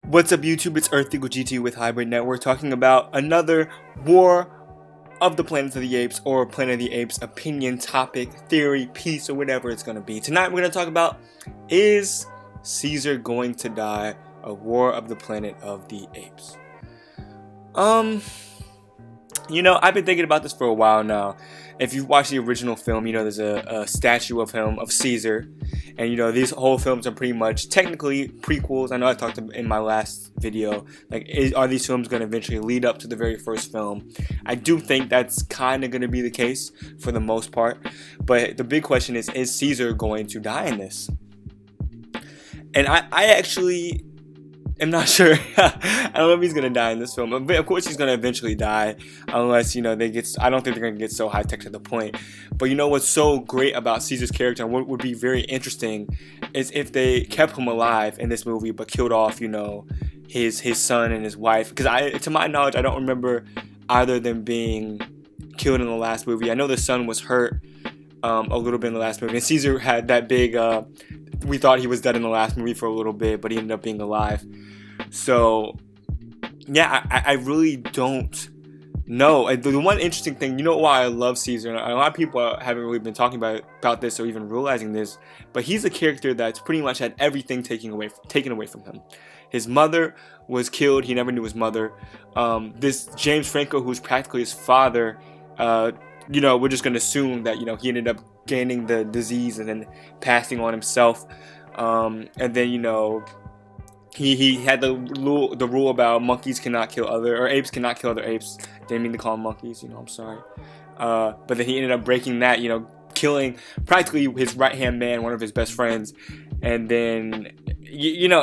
What's up, YouTube? It's Earth Eagle GT with Hybrid Network talking about another War of the Planet of the Apes or Planet of the Apes opinion, topic, theory, piece, or whatever it's going to be. Tonight we're going to talk about, is Caesar going to die? A War of the Planet of the Apes. I've been thinking about this for a while now. If you've watched the original film, there's a statue of him, of Caesar. And, these whole films are pretty much technically prequels. I know I talked in my last video, are these films going to eventually lead up to the very first film? I do think that's kind of going to be the case for the most part. But the big question is Caesar going to die in this? And I actually am not sure. I don't know if he's going to die in this film. But of course he's going to eventually die. Unless, I don't think they're going to get so high-tech to the point. But what's so great about Caesar's character, and what would be very interesting, is if they kept him alive in this movie, but killed off, his son and his wife. Because to my knowledge, I don't remember either of them being killed in the last movie. I know the son was hurt a little bit in the last movie. And Caesar had that big... we thought he was dead in the last movie for a little bit, but he ended up being alive. So, yeah, I really don't know. The one interesting thing, why I love Caesar, and a lot of people haven't really been talking about this or even realizing this, but he's a character that's pretty much had everything taken away from him. His mother was killed. He never knew his mother. This James Franco, who's practically his father, we're just going to assume that, he ended up gaining the disease and then passing on himself. And then, he had the rule about monkeys cannot kill apes cannot kill other apes. Didn't mean to call them monkeys, I'm sorry. But then he ended up breaking that, killing practically his right-hand man, one of his best friends. And then,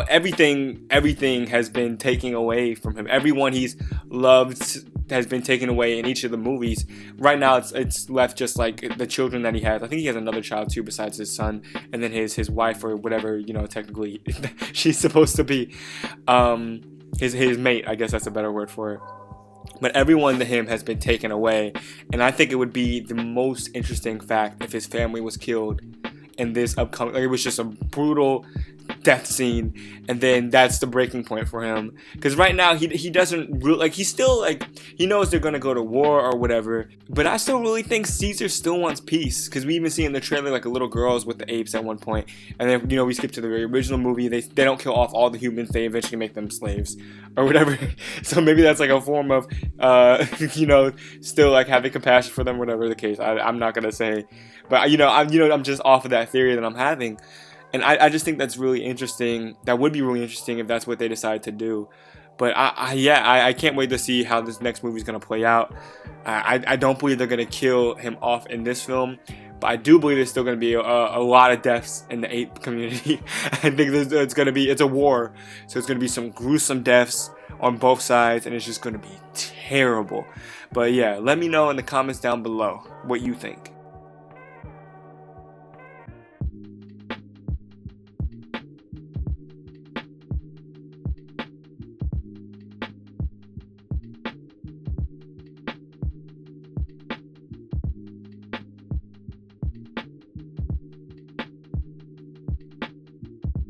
everything has been taken away from him. Everyone he's loved has been taken away in each of the movies. Right now, it's left just like the children that he has. I think he has another child too, besides his son, and then his wife, or whatever technically she's supposed to be, his mate. I guess that's a better word for it. But everyone to him has been taken away, and I think it would be the most interesting fact if his family was killed in this upcoming. It was just a brutal death scene, and then that's the breaking point for him. Because right now he doesn't really he's still he knows they're gonna go to war or whatever, but I still really think Caesar still wants peace. Because we even see in the trailer a little girl's with the apes at one point, and then we skip to the very original movie. They don't kill off all the humans, they eventually make them slaves or whatever. So maybe that's a form of still having compassion for them, whatever the case. I'm not gonna say, but I'm just off of that theory that I'm having. And I just think that's really interesting. That would be really interesting if that's what they decide to do. But I can't wait to see how this next movie is going to play out. I don't believe they're going to kill him off in this film. But I do believe there's still going to be a lot of deaths in the ape community. I think it's a war. So it's going to be some gruesome deaths on both sides. And it's just going to be terrible. But yeah, let me know in the comments down below what you think.